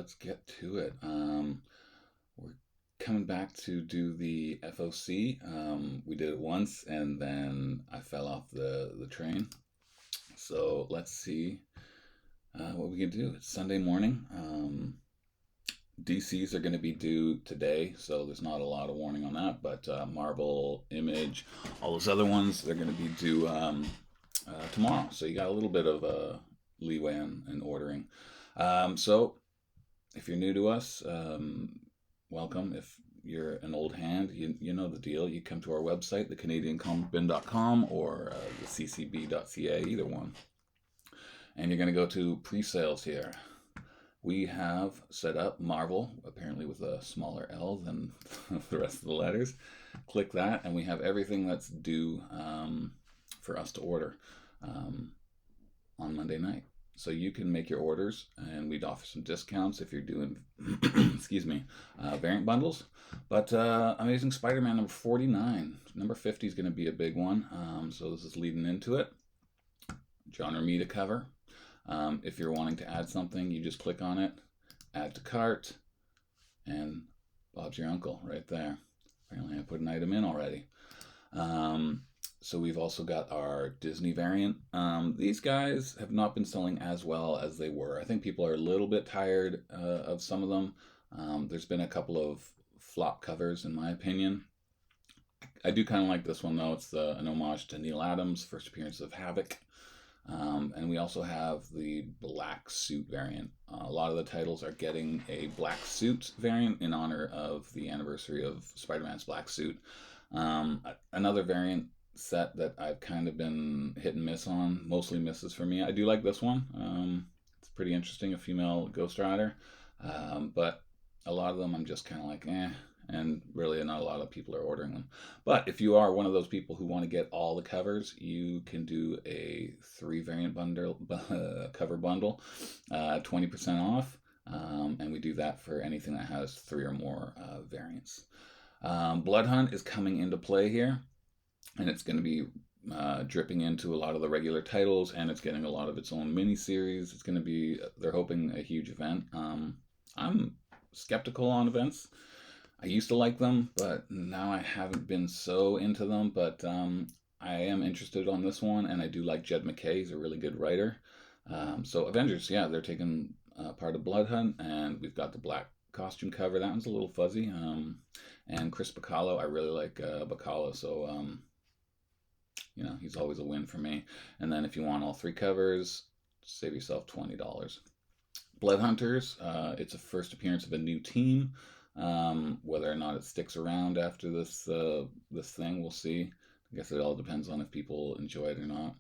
let's get to it. We're coming back to do the FOC. We did it once, and then I fell off the train. So let's see what we can do. It's Sunday morning. DCs are going to be due today, so there's not a lot of warning on that. But Marvel, Image, all those other ones, they're going to be due tomorrow. So you got a little bit of leeway in ordering. So if you're new to us, welcome. If you're an old hand, you know the deal. You come to our website, thecanadiancomicbin.com or the ccb.ca, either one. And you're going to go to pre-sales here. We have set up Marvel, apparently with a smaller L than the rest of the letters. Click that, and we have everything that's due for us to order on Monday night. So you can make your orders, and we'd offer some discounts if you're doing, excuse me, variant bundles. But Amazing Spider-Man number 49. Number 50 is going to be a big one. So this is leading into it. John Romita cover. If you're wanting to add something, you just click on it, add to cart, and Bob's your uncle right there. Apparently I put an item in already. So we've also got our Disney variant. These guys have not been selling as well as they were. I think people are a little bit tired of some of them. There's been a couple of flop covers in my opinion. I do kind of like this one though. It's an homage to Neil Adams' first appearance of Havoc. And we also have the black suit variant. A lot of the titles are getting a black suit variant in honor of the anniversary of Spider-Man's black suit. Another variant set that I've kind of been hit and miss on, mostly misses for me. I do like this one. It's pretty interesting, a female Ghost Rider. But a lot of them I'm just kind of like, and really not a lot of people are ordering them. But if you are one of those people who want to get all the covers, you can do a 3 variant bundle, cover bundle, 20% off, and we do that for anything that has 3 or more variants. Blood Hunt is coming into play here, and it's going to be dripping into a lot of the regular titles, and it's getting a lot of its own mini-series. It's going to be, they're hoping, a huge event. I'm skeptical on events. I used to like them, but now I haven't been so into them. But I am interested on this one, and I do like Jed MacKay. He's a really good writer. So Avengers, yeah, they're taking part of Blood Hunt, and we've got the black costume cover. That one's a little fuzzy. And Chris Bacalo, I really like Bacalo, so he's always a win for me. And then if you want all 3 covers, save yourself $20. Blood Hunters, it's a first appearance of a new team. Whether or not it sticks around after this thing, we'll see. I guess it all depends on if people enjoy it or not.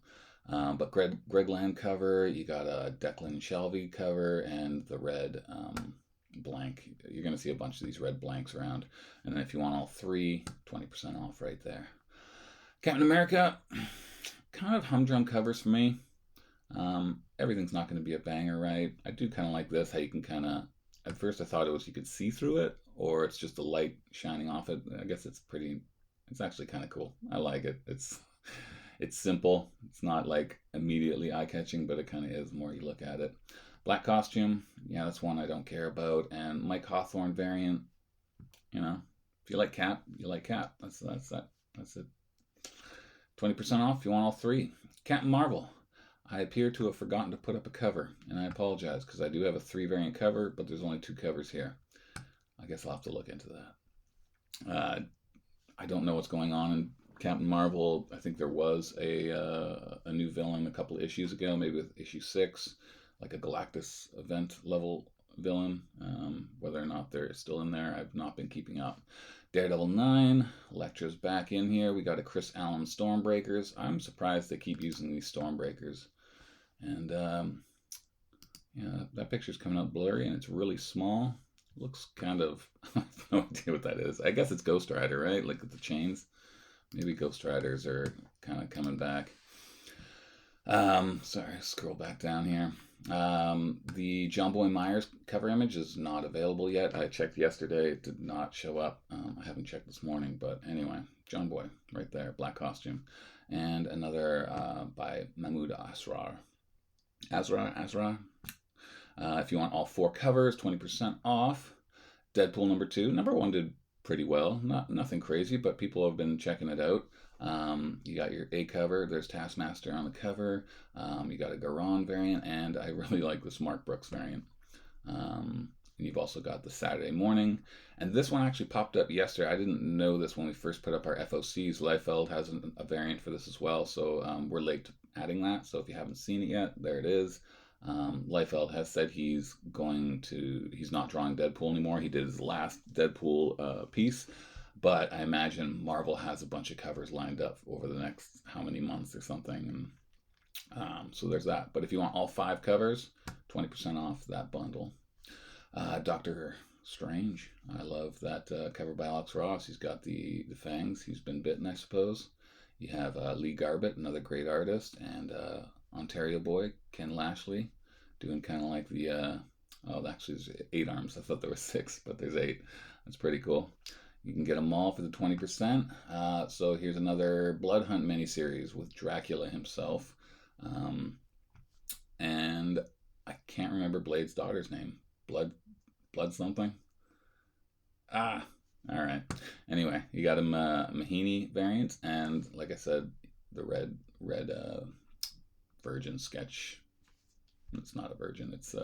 But Greg Land cover, you got a Declan Shalvey cover, and the red blank. You're going to see a bunch of these red blanks around. And then if you want all 3, 20% off right there. Captain America, kind of humdrum covers for me. Everything's not going to be a banger, right? I do kind of like this, how you can kind of, at first I thought it was you could see through it, or it's just the light shining off it. I guess it's actually kind of cool. I like it. It's simple. It's not like immediately eye-catching, but it kind of is the more you look at it. Black costume, yeah, that's one I don't care about. And Mike Hawthorne variant, if you like Cap, you like Cap. That's it. 20% off if you want all 3. Captain Marvel. I appear to have forgotten to put up a cover, and I apologize because I do have a 3 variant cover, but there's only 2 covers here. I guess I'll have to look into that. I don't know what's going on in Captain Marvel. I think there was a new villain a couple of issues ago, maybe with issue 6, like a Galactus event level villain. Whether or not they're still in there, I've not been keeping up. Daredevil 9, Elektra's back in here. We got a Chris Allen Stormbreakers. I'm surprised they keep using these Stormbreakers. And that picture's coming up blurry, and it's really small. Looks kind of, I have no idea what that is. I guess it's Ghost Rider, right? Look at the chains. Maybe Ghost Riders are kind of coming back. Sorry, scroll back down here. The John Boy Myers cover image is not available yet. I checked yesterday, it did not show up. I haven't checked this morning, but anyway, John Boy, right there, black costume. And another by Mahmoud Asrar. Asra? If you want all 4 covers, 20% off. Deadpool #2. #1 did pretty well. Nothing crazy, but people have been checking it out. You got your A cover. There's Taskmaster on the cover. You got a Garon variant, and I really like this Mark Brooks variant. And you've also got the Saturday Morning. And this one actually popped up yesterday. I didn't know this when we first put up our FOCs. Liefeld has a variant for this as well, so we're late to adding that. So if you haven't seen it yet, there it is. Liefeld has said he's not drawing Deadpool anymore. He did his last Deadpool piece, but I imagine Marvel has a bunch of covers lined up over the next how many months or something. And so there's that. But if you want all 5 covers, 20% off that bundle. Doctor Strange. I love that cover by Alex Ross. He's got the fangs. He's been bitten, I suppose. You have Lee Garbett, another great artist, and Ontario boy, Ken Lashley, doing kind of like the, actually there's 8 arms. I thought there were 6, but there's 8. That's pretty cool. You can get them all for the 20%. So here's another Blood Hunt miniseries with Dracula himself. And I can't remember Blade's daughter's name. Blood something? All right. Anyway, you got a Mahini variant, and like I said, the red Virgin sketch. It's not a Virgin, it's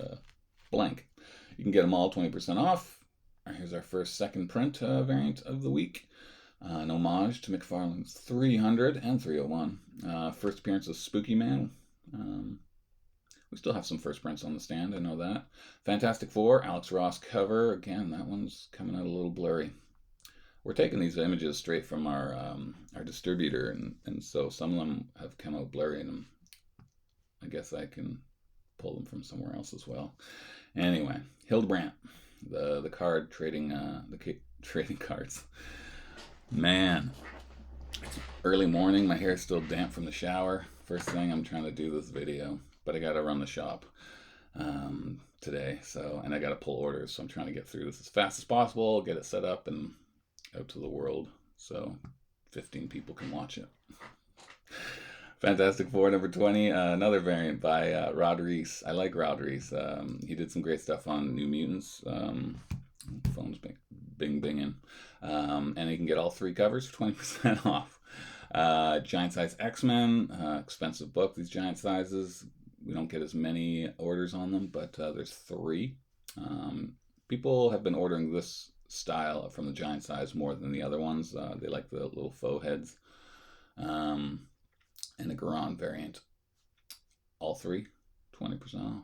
blank. You can get them all 20% off. Here's our first second print variant of the week. An homage to McFarlane's 300 and 301. First appearance of Spooky Man. We still have some first prints on the stand, I know that. Fantastic Four, Alex Ross cover. Again, that one's coming out a little blurry. We're taking these images straight from our distributor, and so some of them have come out blurry, and I guess I can pull them from somewhere else as well. Anyway, Hildebrandt, the card trading, trading cards. Man, it's early morning. My hair's still damp from the shower. First thing, I'm trying to do this video. But I got to run the shop today, and I got to pull orders, so I'm trying to get through this as fast as possible, get it set up and out to the world so 15 people can watch it. Fantastic Four #20, another variant by Rod Reis. I like Rod Reis. He did some great stuff on New Mutants. Phone's binging. And you can get all 3 covers for 20% off. Giant size X-Men, expensive book, these giant sizes. We don't get as many orders on them, but there's 3. People have been ordering this style from the giant size more than the other ones. They like the little faux heads. And a Garon variant. All 3, 20%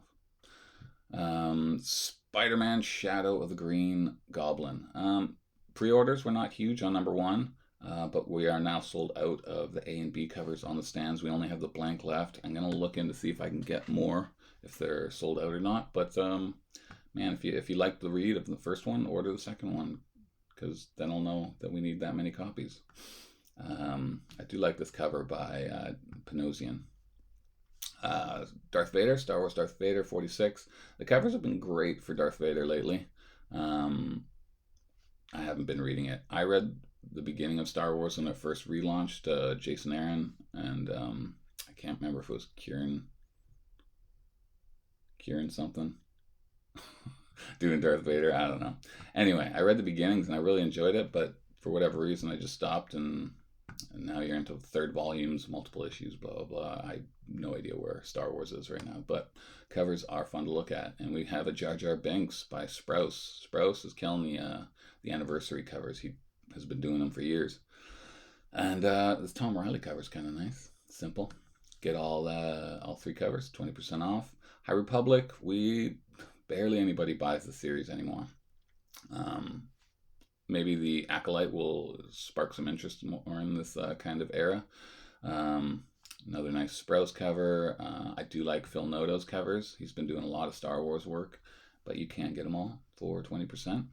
off. Spider-Man Shadow of the Green Goblin. Pre-orders were not huge on #1. But we are now sold out of the A and B covers on the stands. We only have the blank left. I'm going to look in to see if I can get more, if they're sold out or not. But, man, if you like the read of the first one, order the second one, because then I'll know that we need that many copies. I do like this cover by Panosian. Darth Vader, Star Wars Darth Vader 46. The covers have been great for Darth Vader lately. I haven't been reading it. I read the beginning of Star Wars when it first relaunched, Jason Aaron, and I can't remember if it was Kieran something doing Darth Vader. I don't know. Anyway, I read the beginnings and I really enjoyed it, but for whatever reason I just stopped, and now you're into 3rd volumes, multiple issues, blah blah blah. I have no idea where Star Wars is right now, but covers are fun to look at. And we have a Jar Jar Binks by Sprouse. Sprouse is killing the anniversary covers. He has been doing them for years. And this Tom Riley cover is kind of nice. Simple. Get all 3 covers, 20% off. High Republic, barely anybody buys the series anymore. Maybe the Acolyte will spark some interest more in this kind of era. Another nice Sprouse cover. I do like Phil Noto's covers. He's been doing a lot of Star Wars work, but you can get them all for 20%.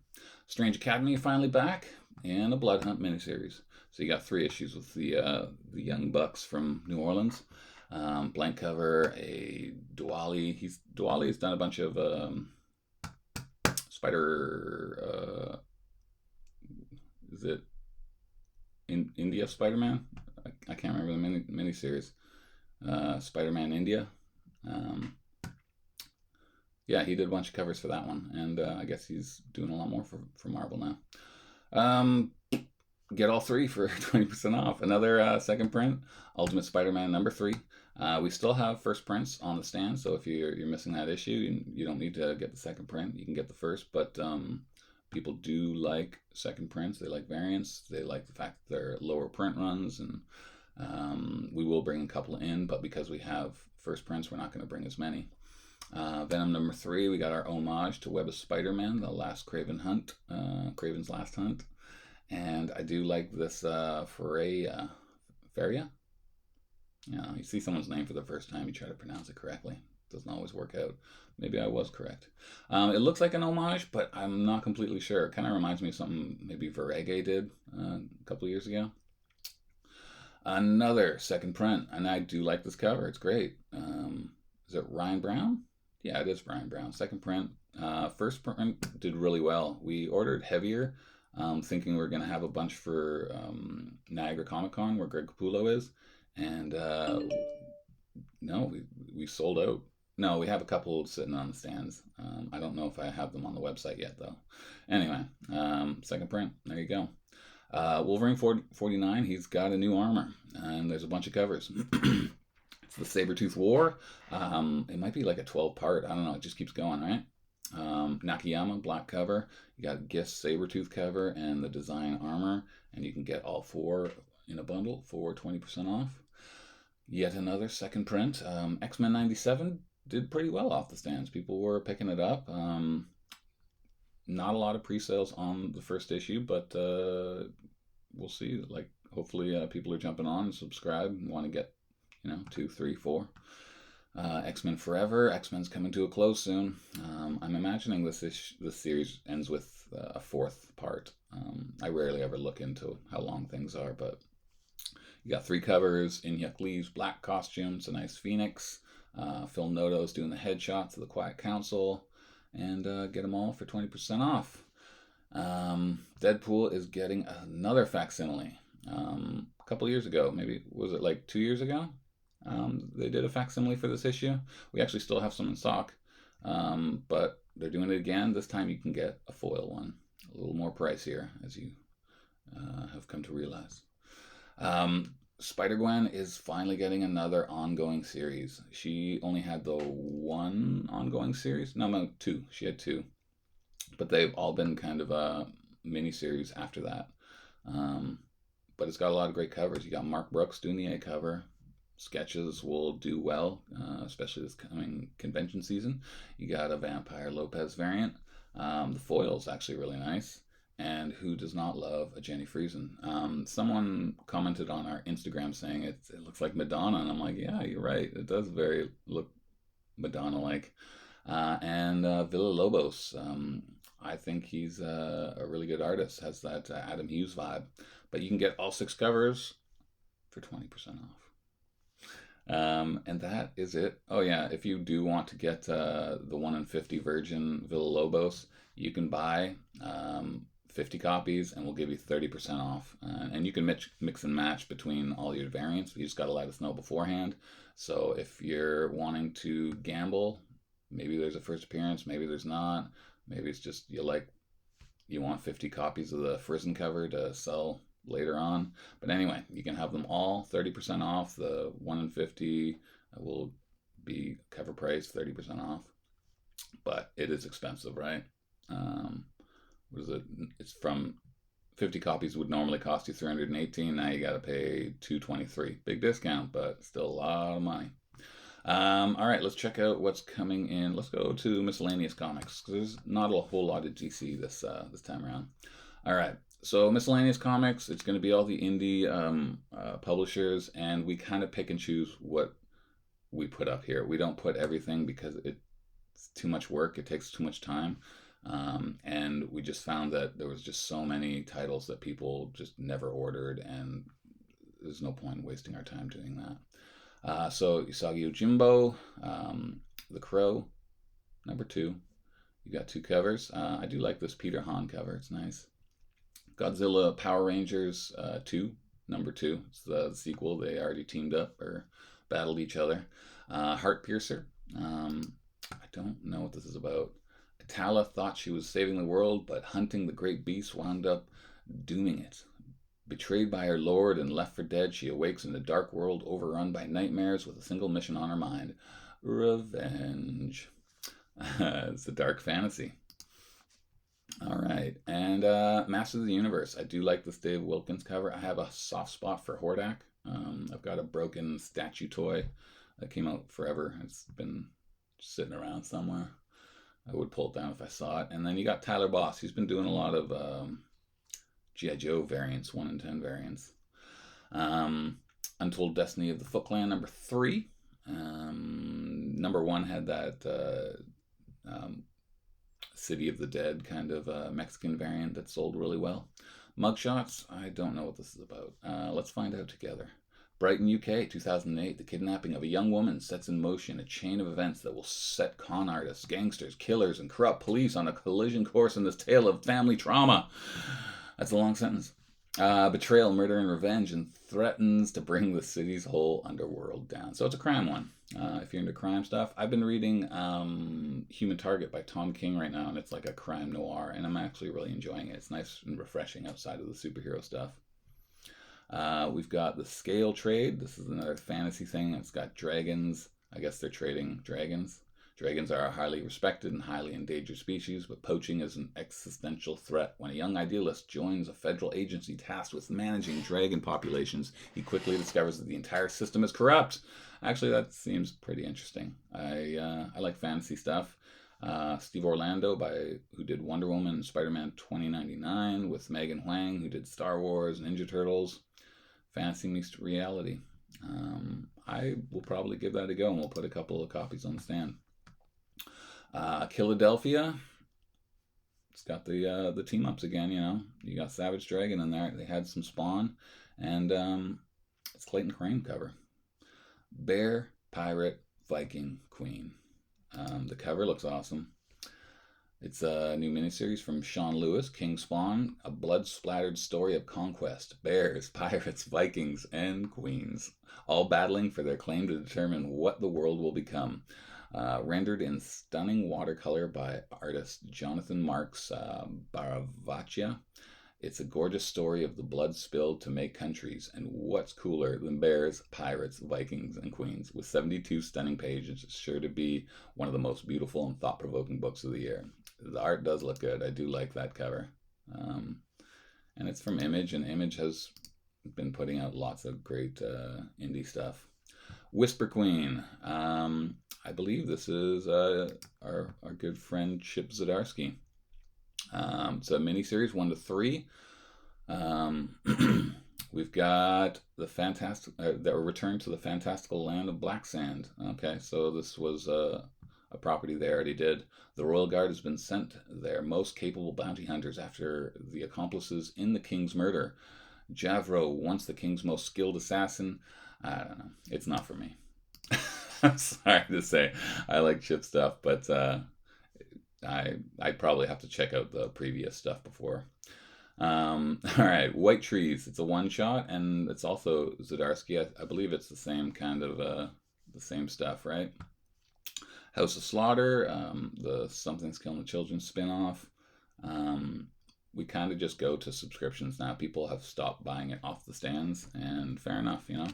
Strange Academy finally back, and a Blood Hunt miniseries. So you got 3 issues with the young bucks from New Orleans. Blank cover, a Diwali. Diwali has done a bunch of Spider. Is it in India Spider-Man? I can't remember the miniseries. Spider-Man India. Yeah, he did a bunch of covers for that one, and I guess he's doing a lot more for Marvel now. Um, get all three for 20% off. Another second print, Ultimate Spider-Man #3. We still have first prints on the stand, so if you're missing that issue, you don't need to get the second print. You can get the first, but people do like second prints. They like variants. They like the fact that they're lower print runs, and we will bring a couple in, but because we have first prints, we're not going to bring as many. Venom #3, we got our homage to Web of Spider-Man, the last Craven's Last Hunt. And I do like this Faria. You see someone's name for the first time, you try to pronounce it correctly. It doesn't always work out. Maybe I was correct. It looks like an homage, but I'm not completely sure. It kind of reminds me of something maybe Verege did a couple of years ago. Another second print, and I do like this cover. It's great. Is it Ryan Brown? Yeah, it is Ryan Brown. Second print. First print did really well. We ordered heavier, thinking we were going to have a bunch for Niagara Comic Con, where Greg Capullo is. And no, we sold out. No, we have a couple sitting on the stands. I don't know if I have them on the website yet, though. Anyway, second print. There you go. Wolverine 49, he's got a new armor, and there's a bunch of covers. It's the Sabretooth War. It might be like a 12-part. I don't know. It just keeps going, right? Nakayama, black cover. You got Gist Sabretooth cover and the design armor, and you can get all four in a bundle for 20% off. Yet another second print. X-Men 97 did pretty well off the stands. People were picking it up. Not a lot of pre-sales on the first issue, but we'll see. Like, hopefully people are jumping on and subscribe and want to get 2, 3, 4. X-Men Forever. X-Men's coming to a close soon. I'm imagining this series ends with a fourth part. I rarely ever look into how long things are, but you got 3 covers. Inyuk Lee's black costume. It's a nice Phoenix. Phil Noto's doing the headshots of the Quiet Council. And get them all for 20% off. Deadpool is getting another facsimile. A couple years ago, maybe, was it like 2 years ago? They did a facsimile for this issue. We actually still have some in stock, but they're doing it again. This time you can get a foil one. A little more pricier, as you have come to realize. Spider-Gwen is finally getting another ongoing series. She only had the one ongoing series. No, 2. She had 2. But they've all been kind of a mini-series after that. But it's got a lot of great covers. You got Mark Brooks doing the A cover. Sketches will do well, especially this coming convention season. You got a Vampire Lopez variant. The foil's actually really nice. And who does not love a Jenny Friesen? Someone commented on our Instagram saying it looks like Madonna, and I'm like, yeah, you're right. It does look Madonna-like. And Villa-Lobos, I think he's a really good artist. Has that Adam Hughes vibe. But you can get all 6 covers for 20% off. And that is it. Oh yeah, if you do want to get the 1 in 50 Virgin Villa-Lobos, you can buy 50 copies and we'll give you 30% off. And you can mix and match between all your variants. You just got to let us know beforehand. So if you're wanting to gamble, maybe there's a first appearance, maybe there's not. Maybe it's just you want 50 copies of the Friesen cover to sell later on. But anyway, you can have them all 30% off. The 1 in 50 will be cover price 30% off. But it is expensive, right? What is it? It's from 50 copies would normally cost you $318. Now you got to pay $223. Big discount, but still a lot of money. All right, let's check out what's coming in. Let's go to miscellaneous comics because there's not a whole lot of DC this time around. All right, so miscellaneous comics. It's going to be all the indie publishers, and we kind of pick and choose what we put up here. We don't put everything because it's too much work. It takes too much time. And we just found that there was just so many titles that people just never ordered, and there's no point in wasting our time doing that. So Usagi Yojimbo, The Crow, #2. You got 2 covers. I do like this Peter Hahn cover. It's nice. Godzilla Power Rangers 2, #2. It's the sequel. They already teamed up or battled each other. Heart Piercer. I don't know what this is about. Atala thought she was saving the world, but hunting the great beast wound up dooming it. Betrayed by her lord and left for dead, she awakes in a dark world overrun by nightmares with a single mission on her mind: revenge. It's a dark fantasy. All right, and Masters of the Universe. I do like this Dave Wilkins cover. I have a soft spot for Hordak. I've got a broken statue toy that came out forever. It's been sitting around somewhere. I would pull it down if I saw it. And then you got Tyler Boss. He's been doing a lot of G.I. Joe variants, 1 in 10 variants. Untold Destiny of the Foot Clan, number 3. Number 1 had that City of the Dead kind of Mexican variant that sold really well. Mugshots, I don't know what this is about. Let's find out together. Brighton, UK, 2008. The kidnapping of a young woman sets in motion a chain of events that will set con artists, gangsters, killers, and corrupt police on a collision course in this tale of family trauma. That's a long sentence. Betrayal, murder, and revenge, and threatens to bring the city's whole underworld down. So it's a crime one. If you're into crime stuff, I've been reading Human Target by Tom King right now, and it's like a crime noir, and I'm actually really enjoying it. It's nice and refreshing outside of the superhero stuff. We've got the Scale Trade. This is another fantasy thing. It's got dragons. I guess they're trading dragons. Dragons are a highly respected and highly endangered species, but poaching is an existential threat. When a young idealist joins a federal agency tasked with managing dragon populations, he quickly discovers that the entire system is corrupt. Actually, that seems pretty interesting. I like fantasy stuff. Steve Orlando, who did Wonder Woman and Spider-Man 2099, with Megan Huang, who did Star Wars, Ninja Turtles. Fantasy meets reality. I will probably give that a go, and we'll put a couple of copies on the stand. Philadelphia. It's got the team ups again. You know, you got Savage Dragon in there. They had some Spawn, and it's Clayton Crane cover. Bear, Pirate, Viking, Queen. The cover looks awesome. It's a new miniseries from Sean Lewis, King Spawn, a blood-splattered story of conquest. Bears, pirates, Vikings, and queens, all battling for their claim to determine what the world will become. Rendered in stunning watercolor by artist Jonathan Marks Baravaccia. It's a gorgeous story of the blood spilled to make countries, and what's cooler than bears, pirates, Vikings, and queens? With 72 stunning pages, it's sure to be one of the most beautiful and thought-provoking books of the year. The art does look good. I do like that cover. And it's from Image, and Image has been putting out lots of great indie stuff. Whisper Queen. I believe this is our good friend Chip Zdarsky. It's a miniseries, 1 to 3. We've got the return to the fantastical land of Black Sand. Okay, so this was a property they already did. The Royal Guard has been sent their most capable bounty hunters after the accomplices in the king's murder. Javro, once the king's most skilled assassin. I don't know. It's not for me. I'm sorry to say. I like Chip stuff, but I probably have to check out the previous stuff before. All right, White Trees. It's a one-shot, and it's also Zdarsky. I believe it's the same kind of the same stuff, right? House of Slaughter, the Something's Killing the Children spin-off. We kind of just go to subscriptions now. People have stopped buying it off the stands, and fair enough, you know.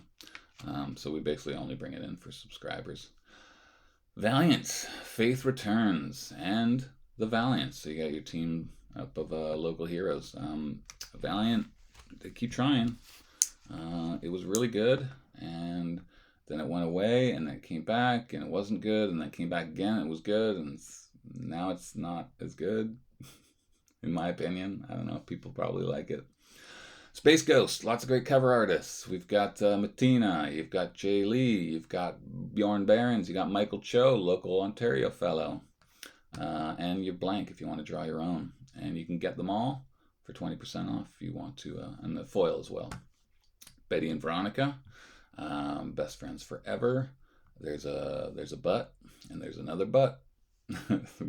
So we basically only bring it in for subscribers. Valiant, Faith Returns, and the Valiant. So you got your team up of local heroes. Valiant, they keep trying. It was really good, and then it went away, and then it came back, and it wasn't good, and then it came back again, it was good, and now it's not as good, in my opinion. I don't know, people probably like it. Space Ghost, lots of great cover artists. We've got Matina, you've got Jay Lee, you've got Bjorn Behrens, you got Michael Cho, local Ontario fellow, and you're blank if you want to draw your own. And you can get them all for 20% off if you want to, and the foil as well. Betty and Veronica, best friends forever. There's a butt, and there's another butt.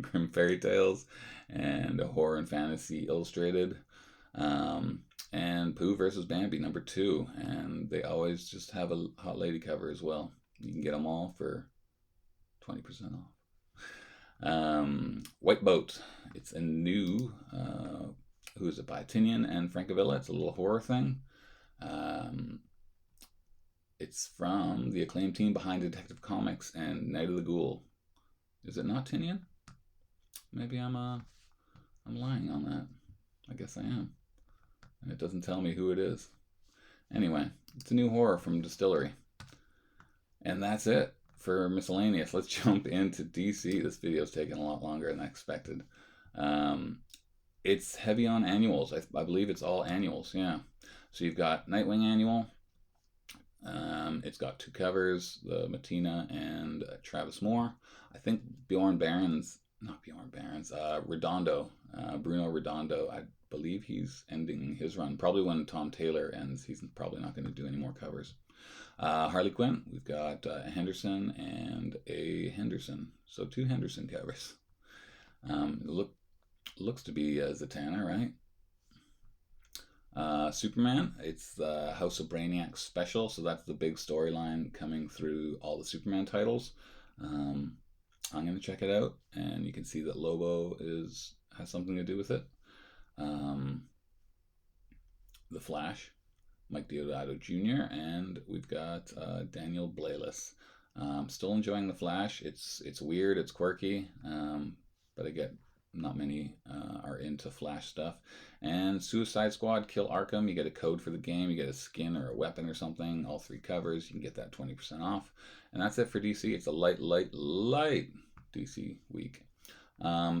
Grim Fairy Tales, and a horror and fantasy illustrated. And Pooh versus Bambi, number 2. And they always just have a Hot Lady cover as well. You can get them all for 20% off. White Boat. It's a new, who is it by? Tinian and Francavilla. It's a little horror thing. Um, it's from the acclaimed team behind Detective Comics and Night of the Ghoul. Is it not Tinian? Maybe I'm lying on that. I guess I am. And it doesn't tell me who it is. Anyway, it's a new horror from Distillery. And that's it for miscellaneous. Let's jump into DC. This video's taking a lot longer than I expected. Um, it's heavy on annuals. I believe it's all annuals, yeah. So you've got Nightwing annual. It's got two covers, the Matina and Travis Moore. I think Redondo, Bruno Redondo, I believe he's ending his run. Probably when Tom Taylor ends, he's probably not going to do any more covers. Harley Quinn, we've got a Henderson and a Henderson. So two Henderson covers. Looks to be Zatanna, right? Superman, it's the House of Brainiac special, so that's the big storyline coming through all the Superman titles. I'm going to check it out, and you can see that Lobo has something to do with it. The Flash, Mike Deodato Jr., and we've got Daniel Blayless. Still enjoying The Flash. It's weird, it's quirky, but I get not many are into Flash stuff. And Suicide Squad, Kill Arkham, you get a code for the game, you get a skin or a weapon or something, all three covers, you can get that 20% off. And that's it for DC. It's a light DC week.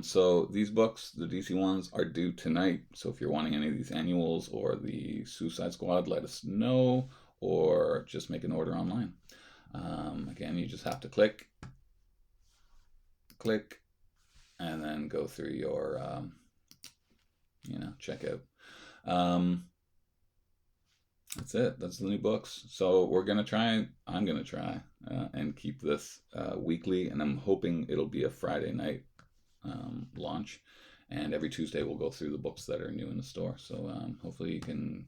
So these books, the DC ones, are due tonight. So if you're wanting any of these annuals or the Suicide Squad, let us know, or just make an order online. Again, you just have to click, and then go through your, checkout. That's it. That's the new books. So I'm gonna try and keep this weekly, and I'm hoping it'll be a Friday night launch. And every Tuesday we'll go through the books that are new in the store. So hopefully you can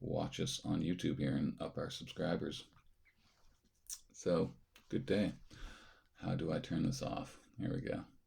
watch us on YouTube here and up our subscribers. So good day. How do I turn this off? Here we go.